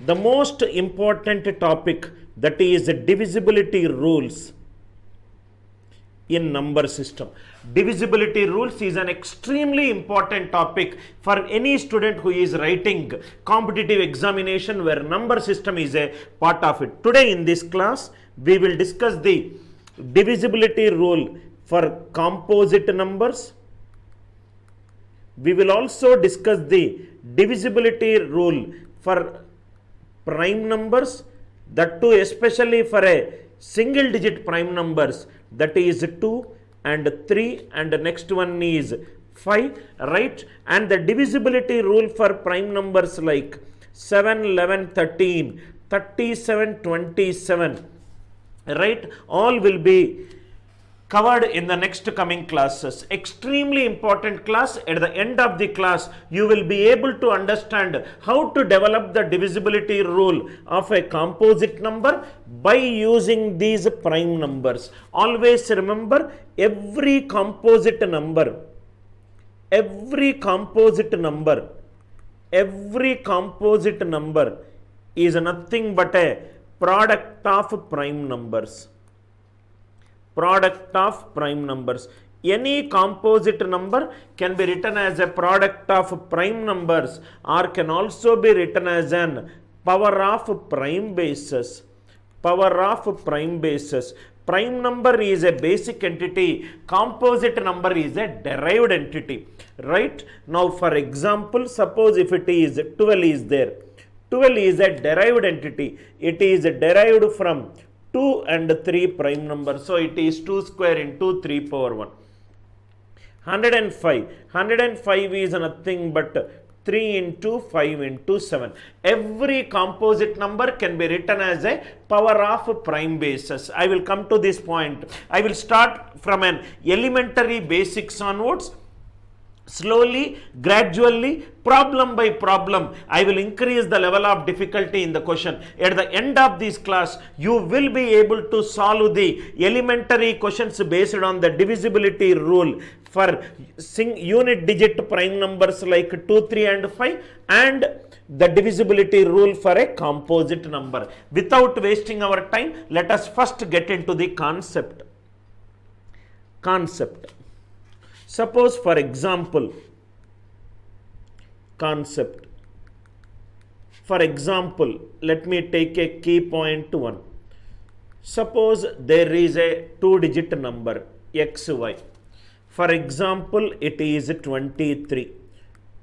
the most important topic, that is divisibility rules in number system. Divisibility rules is an extremely important topic for any student who is writing competitive examination where number system is a part of it. Today in this class, we will discuss the divisibility rule for composite numbers. We will also discuss the divisibility rule for prime numbers, that too especially for a single digit prime numbers, that is 2 and 3 and the next one is 5, right? And the divisibility rule for prime numbers like 7, 11, 13, 37, 27, right? All will be covered in the next coming classes. Extremely important class. At the end of the class, you will be able to understand how to develop the divisibility rule of a composite number by using these prime numbers. Always remember, every composite number is nothing but a product of prime numbers. Any composite number can be written as a product of prime numbers or can also be written as an power of prime bases. Prime number is a basic entity, composite number is a derived entity, right? Now for example, suppose if it is 12 is there. 12 is a derived entity. It is derived from 2 and 3 prime numbers. So it is 2 square into 3 power 1. 105 is nothing but 3 into 5 into 7. Every composite number can be written as a power of prime bases. I will come to this point. I will start from an elementary basics onwards. Slowly, gradually, problem by problem, I will increase the level of difficulty in the question. At the end of this class, you will be able to solve the elementary questions based on the divisibility rule for unit digit prime numbers like 2, 3 and 5 and the divisibility rule for a composite number. Without wasting our time, let us first get into the concept. Suppose for example, let me take a key point 1. Suppose there is a 2-digit number xy. For example, it is 23.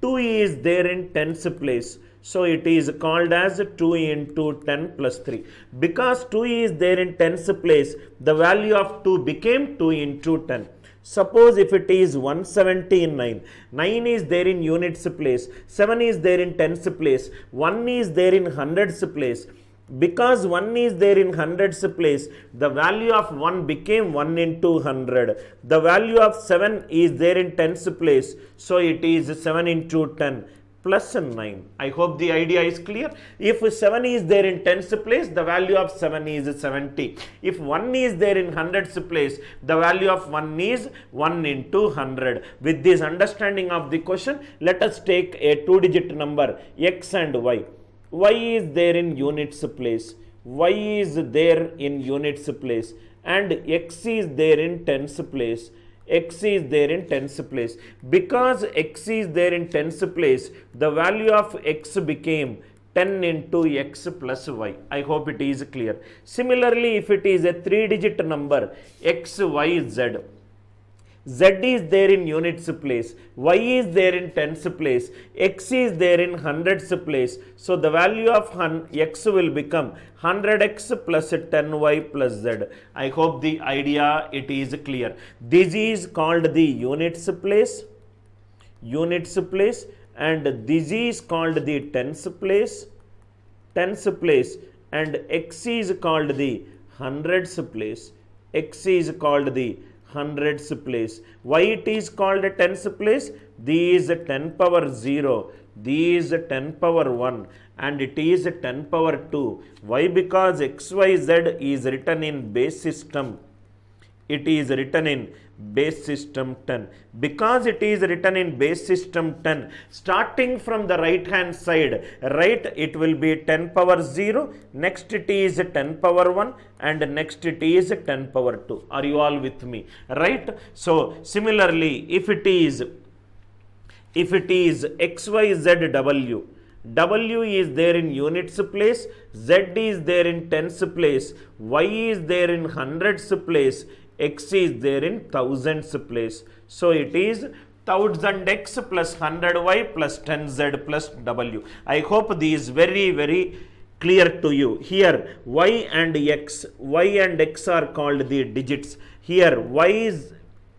2 is there in tens place. So it is called as 2 into 10 plus 3. Because 2 is there in tens place, the value of 2 became 2 into 10. Suppose if it is 179, 9 is there in units place, 7 is there in tens place, 1 is there in hundreds place. Because 1 is there in hundreds place, the value of 1 became 1 into 100. The value of 7 is there in tens place, so it is 7 into 10. Plus 9. I hope the idea is clear. If 7 is there in tens place, the value of 7 is 70. If 1 is there in hundreds place, the value of 1 is 1 into 100. With this understanding of the question, let us take a 2-digit number x and y. Y is there in units place. Y is there in units place. And x is there in tens place. X is there in tens place. Because x is there in tens place, the value of x became 10 into x plus y. I hope it is clear. Similarly, if it is a 3-digit number x, y, z. Z is there in units place, y is there in tens place, x is there in hundreds place. So the value of x will become 100x plus 10y plus z. I hope the idea it is clear. This is called the units place, and this is called the tens place, and x is called the hundreds place, x is called the hundreds place. Why it is called a tens place? These 10 power 0, these 10 power 1, and it is 10 power 2. Why? Because xyz is written in base system. it is written in base system 10. Because it is written in base system 10, starting from the right hand side, right, it will be 10 power 0, next it is 10 power 1, and next it is 10 power 2. Are you all with me? Right? So similarly, if it is XYZW, W is there in units place, Z is there in tens place, Y is there in hundreds place, X is there in thousands place. So it is 1000X plus 100Y plus 10Z plus W. I hope this is very, very clear to you. Here Y and X are called the digits. Here Y is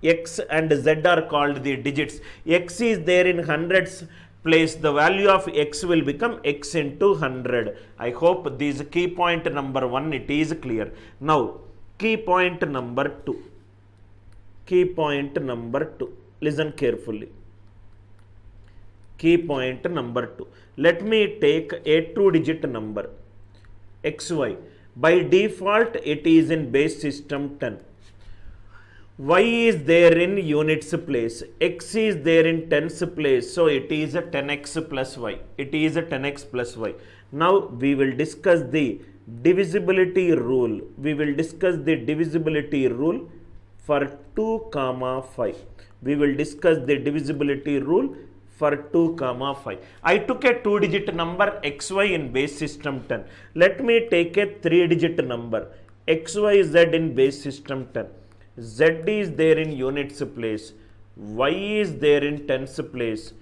X and Z are called the digits. X is there in hundreds place, the value of X will become X into 100. I hope this key point number 1, it is clear. Now key point number 2. Key point number 2. Listen carefully. Key point number 2. Let me take a 2-digit number XY. By default, it is in base system 10. Y is there in units place, X is there in tens place, so it is a 10x plus Y. It is a 10x plus Y. Now we will discuss the divisibility rule. We will discuss the divisibility rule for 2, 5. We will discuss the divisibility rule for 2, 5. I took a 2-digit number XY in base system 10. Let me take a 3-digit number XYZ in base system 10. Z is there in units place, Y is there in tens place,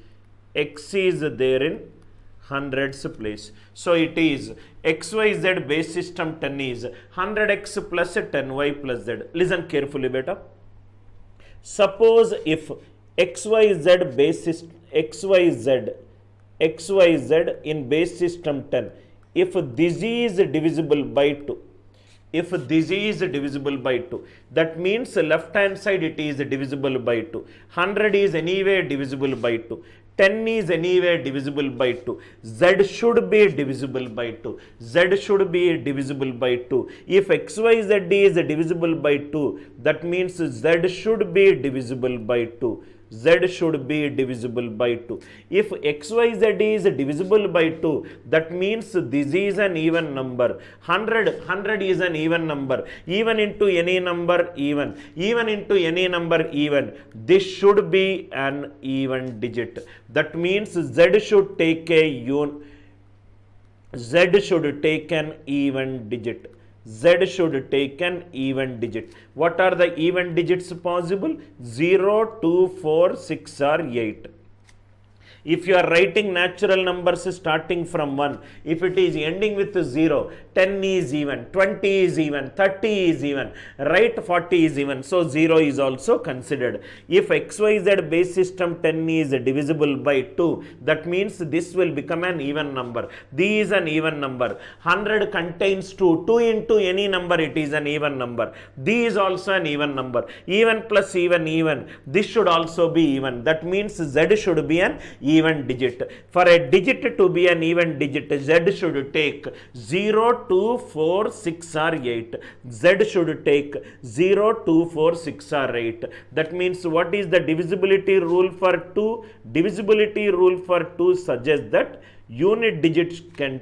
X is there in hundreds place. So it is XYZ base system 10 is 100X plus 10Y plus Z. Listen carefully, beta. Suppose if XYZ base system, XYZ in base system 10, if this is divisible by 2, if this is divisible by 2, that means left hand side it is divisible by 2. 100 is anyway divisible by 2. 10 is anyway divisible by 2. Z should be divisible by 2. Z should be divisible by 2. If XYZ is divisible by 2, that means Z should be divisible by 2. Z should be divisible by 2. If XYZ is divisible by 2, that means this is an even number. 100 is an even number. Even into any number, even. Even into any number, even. This should be an even digit. That means Z should take an even digit. Z should take an even digit. What are the even digits possible? 0, 2, 4, 6 or 8. If you are writing natural numbers starting from 1, if it is ending with 0, 10 is even, 20 is even, 30 is even, right, 40 is even. So 0 is also considered. If XYZ base system 10 is divisible by 2, that means this will become an even number. This is an even number. 100 contains 2. 2 into any number, it is an even number. This is also an even number. Even plus even, even. This should also be even. That means Z should be an even digit. For a digit to be an even digit, Z should take 0, 2, 4, 6 or 8. Z should take 0, 2, 4, 6 or 8. That means what is the divisibility rule for 2? Divisibility rule for 2 suggests that unit digits can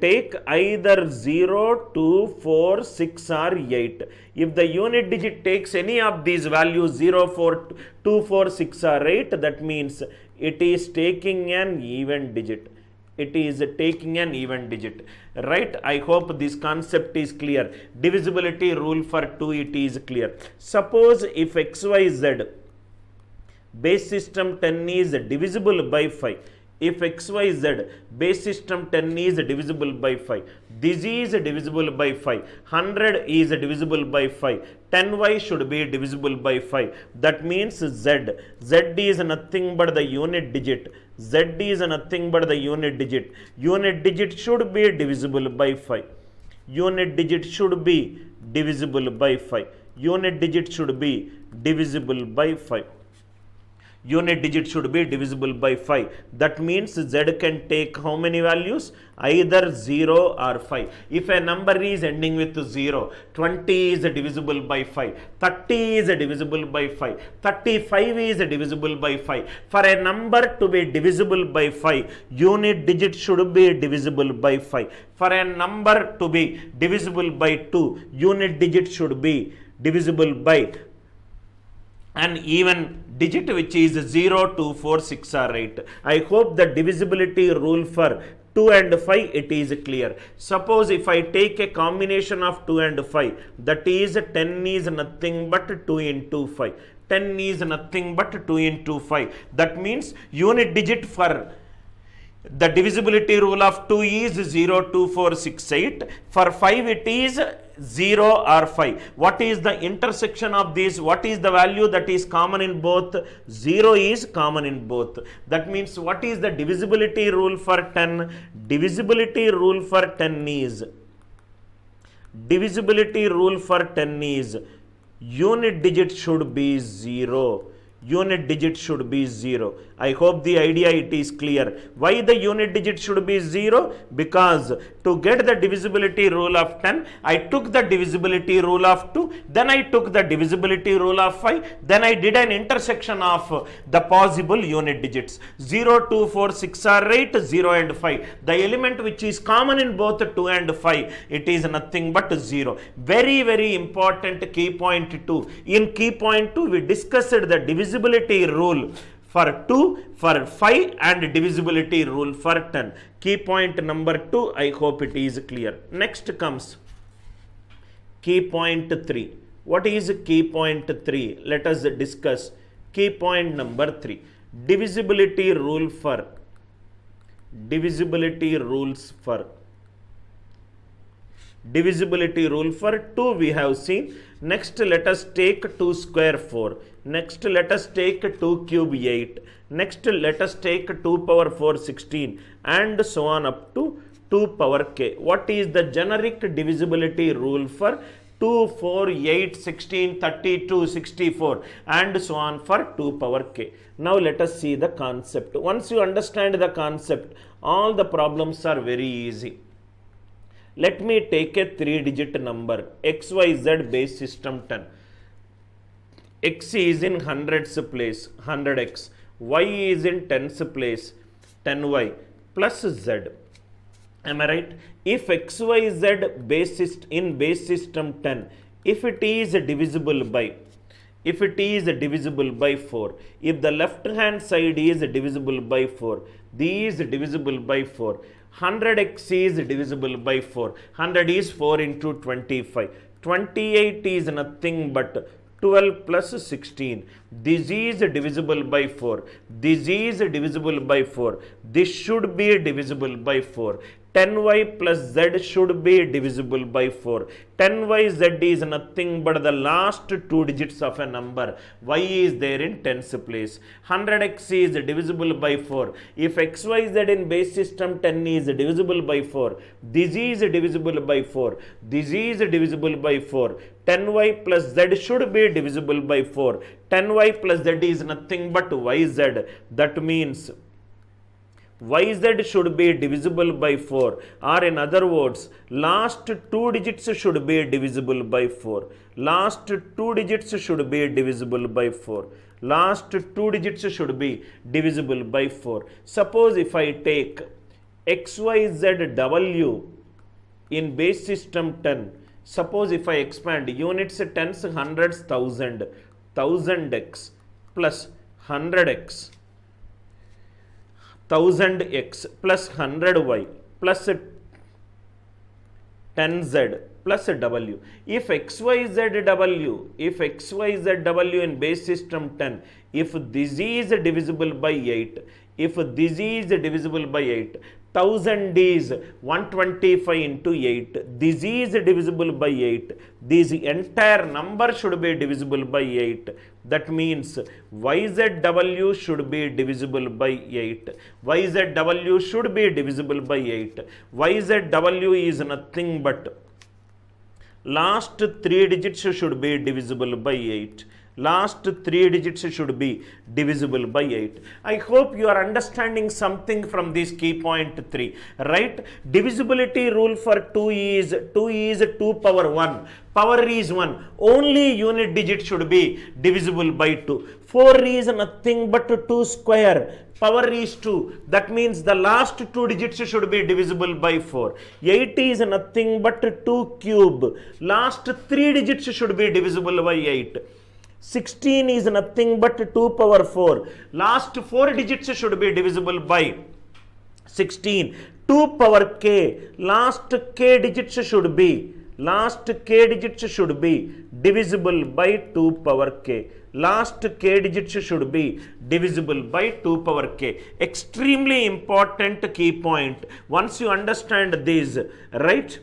take either 0, 2, 4, 6 or 8. If the unit digit takes any of these values 0, 4, 2, 4, 6 or 8, that means it is taking an even digit. It is taking an even digit. Right? I hope this concept is clear. Divisibility rule for 2, it is clear. Suppose if XYZ base system 10 is divisible by 5. If XYZ base system 10 is divisible by 5, this is divisible by 5, 100 is divisible by 5, 10y should be divisible by 5. That means Z is nothing but the unit digit. Z is nothing but the unit digit. Unit digit should be divisible by 5. Unit digit should be divisible by 5. Unit digit should be divisible by 5. unit digit should be divisible by 5. That means Z can take how many values? Either 0 or 5. If a number is ending with 0, 20 is divisible by 5, 30 is divisible by 5, 35 is divisible by 5. For a number to be divisible by 5, unit digit should be divisible by 5. For a number to be divisible by 2, unit digit should be divisible by an even digit, which is 0, 2, 4, 6 or 8. I hope the divisibility rule for 2 and 5 it is clear. Suppose if I take a combination of 2 and 5, that is 10 is nothing but 2 into 5. 10 is nothing but 2 into 5. That means unit digit for the divisibility rule of 2 is 0, 2, 4, 6, 8. For 5 it is 0 or 5. What is the intersection of these? What is the value that is common in both? 0 is common in both. That means what is the divisibility rule for 10? Divisibility rule for 10 is unit digit should be 0. Unit digit should be 0. I hope the idea it is clear. Why the unit digit should be 0? Because to get the divisibility rule of 10, I took the divisibility rule of 2, then I took the divisibility rule of 5, then I did an intersection of the possible unit digits. 0, 2, 4, 6 or 8, 0 and 5. The element which is common in both 2 and 5, it is nothing but 0. Very, very important key point 2. In key point 2, we discussed the divisibility rule for 2, for 5 and divisibility rule for 10. Key point number 2, I hope it is clear. Next comes key point 3. What is key point 3? Let us discuss key point number 3. Divisibility rules for 2 we have seen. Next let us take 2 square 4. Next let us take 2 cube 8. Next let us take 2 power 4 16 and so on up to 2 power k. What is the generic divisibility rule for 2, 4, 8, 16, 32, 64 and so on for 2 power k? Now let us see the concept. Once you understand the concept, all the problems are very easy. Let me take a 3-digit number, XYZ base system 10. X is in hundreds place, 100x. Y is in tens place, 10y plus z. Am I right? If XYZ in base system 10, if it is divisible by 4, if the left hand side is divisible by 4, this is divisible by 4, 100x is divisible by 4. 100 is 4 into 25. 28 is nothing but 12 plus 16. This is divisible by 4. This is divisible by 4. This should be divisible by 4. 10y plus z should be divisible by 4. 10y z is nothing but the last 2 digits of a number. Y is there in tens place. 100x is divisible by 4. If xyz in base system 10 is divisible by 4, this is divisible by 4. This is divisible by 4. 10y plus z should be divisible by 4. 10y plus z is nothing but yz. That means yz should be divisible by 4, or in other words, last 2 digits should be divisible by 4. Last 2 digits should be divisible by 4. Last 2 digits should be divisible by 4. Suppose if I take xyzw in base system 10, suppose if I expand units, tens, hundreds, thousand, 1000x plus 100x, 1000x plus 100y plus 10z plus w. If xyzw in base system 10, if this is divisible by 8, if this is divisible by 8, 1000 is 125 into 8. This is divisible by 8. This entire number should be divisible by 8. That means yzw should be divisible by 8. Yzw should be divisible by 8. Yzw is nothing but last 3 digits should be divisible by 8. last 3 digits should be divisible by 8. I hope you are understanding something from this key point 3, right? Divisibility rule for 2 is 2 power 1. Power is 1. Only unit digit should be divisible by 2. 4 is nothing but 2 square. Power is 2. That means the last 2 digits should be divisible by 4. 8 is nothing but 2 cube. Last 3 digits should be divisible by 8. 16 is nothing but 2 power 4. Last 4 digits should be divisible by 16. 2 power k. Last k digits should be divisible by 2 power k. Last k digits should be divisible by 2 power k. Extremely important key point. Once you understand this, right,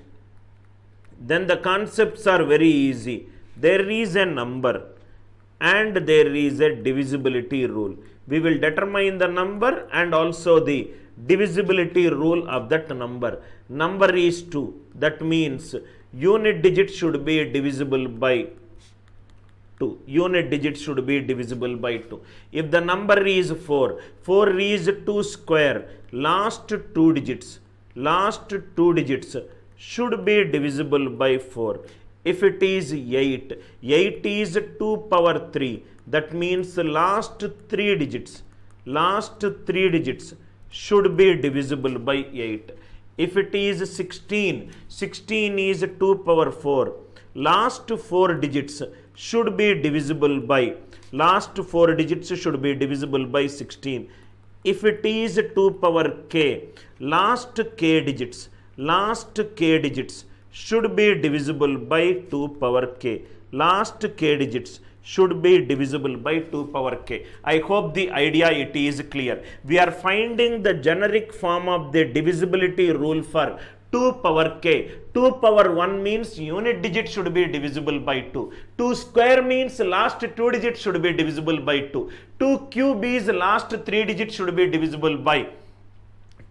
then the concepts are very easy. There is a number and there is a divisibility rule. We will determine the number and also the divisibility rule of that number. Number is 2. That means unit digit should be divisible by 2. Unit digit should be divisible by 2. If the number is 4, 4 is 2 square. Last 2 digits should be divisible by 4. If it is 8, 8 is 2 power 3. That means last 3 digits should be divisible by 8. If it is 16, 16 is 2 power 4. Last 4 digits should be divisible by 16. If it is 2 power k, last k digits should be divisible by 2 power k. Last k digits should be divisible by 2 power k. I hope the idea it is clear. We are finding the generic form of the divisibility rule for 2 power k. 2 power 1 means unit digit should be divisible by 2. 2 square means last 2 digits should be divisible by 2. 2 cube is last 3 digits should be divisible by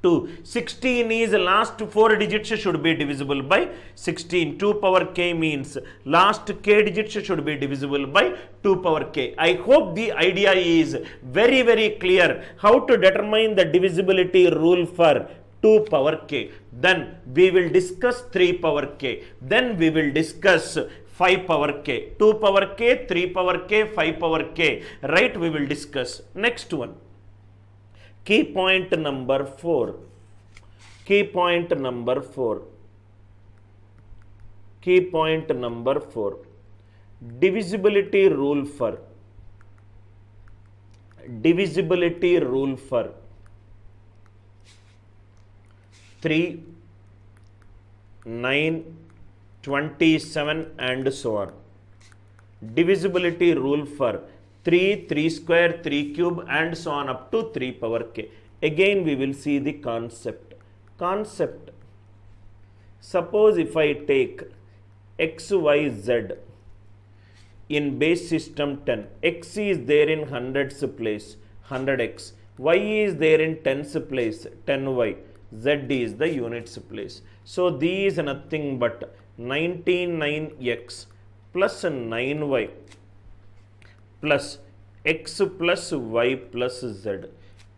2. 16 is last 4 digits should be divisible by 16. 2 power k means last k digits should be divisible by 2 power k. I hope the idea is very, very clear how to determine the divisibility rule for 2 power k. Then we will discuss 3 power k. Then we will discuss 5 power k. 2 power k, 3 power k, 5 power k. Right? We will discuss. Next one. Key point number 4. Key point number 4. Key point number 4. Divisibility rule for 3, 9, 27 and so on. Divisibility rule for 3, 3 square, 3 cube and so on up to 3 power k. Again we will see the concept. Suppose if I take x, y, z in base system 10, x is there in hundreds place, 100x, y is there in tens place, 10y, z is the units place. So these nothing but 99x plus 9y plus x plus y plus z,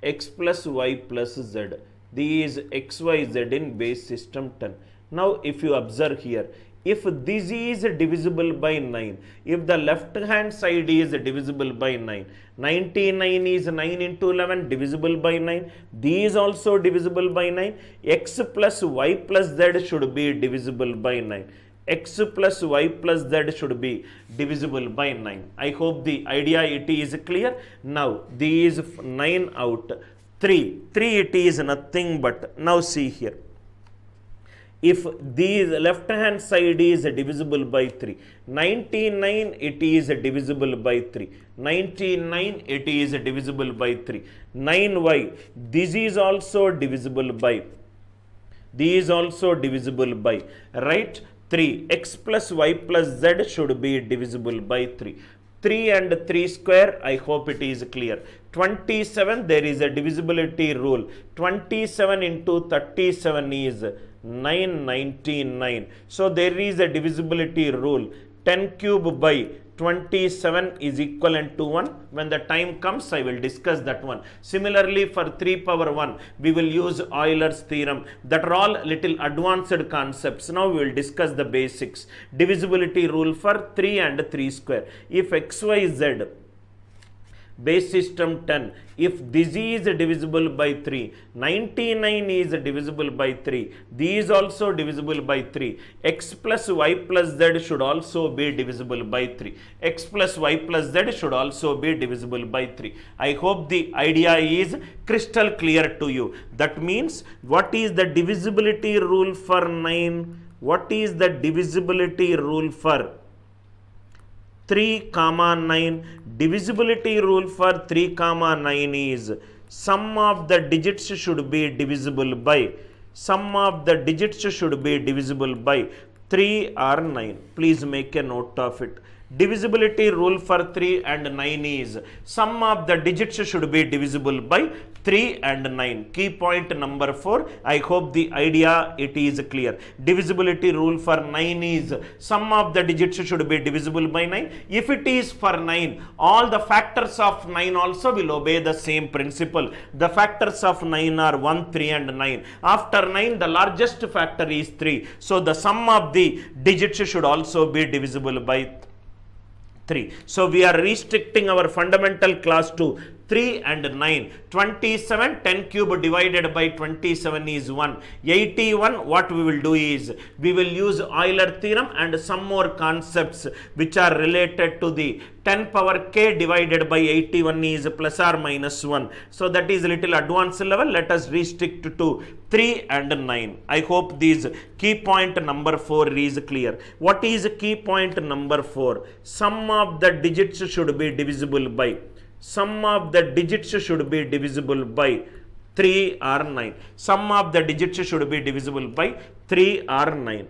x plus y plus z. These x, y, z in base system 10. Now if you observe here, if this is divisible by 9, if the left hand side is divisible by 9, 99 is 9 into 11 divisible by 9, these also divisible by 9, x plus y plus z should be divisible by 9. X plus y plus z should be divisible by 9. I hope the idea it is clear. Now these 9 out, 3 it is nothing but, now see here, if these left hand side is divisible by 3, 99 it is divisible by 3, 99 it is divisible by 3, 9y this is also divisible by, right? 3 x plus y plus z should be divisible by 3. 3 and 3 square, I hope it is clear. 27, there is a divisibility rule. 27 into 37 is 999. So there is a divisibility rule. 10 cube by 27 is equivalent to 1. When the time comes, I will discuss that one. Similarly, for 3 power 1, we will use Euler's theorem. That are all little advanced concepts. Now we will discuss the basics. Divisibility rule for 3 and 3 square. If xyz base system 10, if this is divisible by 3, 99 is divisible by 3, these also divisible by 3, x plus y plus z should also be divisible by 3, x plus y plus z should also be divisible by 3. I hope the idea is crystal clear to you. That means, what is the divisibility rule for 9? What is the divisibility rule for 3, 9? Divisibility rule for 3, 9 is sum of the digits should be divisible by 3 or 9. Please make a note of it. Divisibility rule for 3 and 9 is sum of the digits should be divisible by 3 and 9. Key point number 4. I hope the idea it is clear. Divisibility rule for 9 is sum of the digits should be divisible by 9. If it is for 9, all the factors of 9 also will obey the same principle. The factors of 9 are 1, 3 and 9. After 9, the largest factor is 3. So the sum of the digits should also be divisible by 3. So we are restricting our fundamental class to 3 and 9. 27, 10 cube divided by 27 is 1. 81, what we will do is, we will use Euler theorem and some more concepts which are related to the 10 power k divided by 81 is plus or minus 1. So that is a little advanced level. Let us restrict to 3 and 9. I hope this key point number 4 is clear. What is key point number 4? Sum of the digits should be divisible by 3 or 9. Sum of the digits should be divisible by 3 or 9.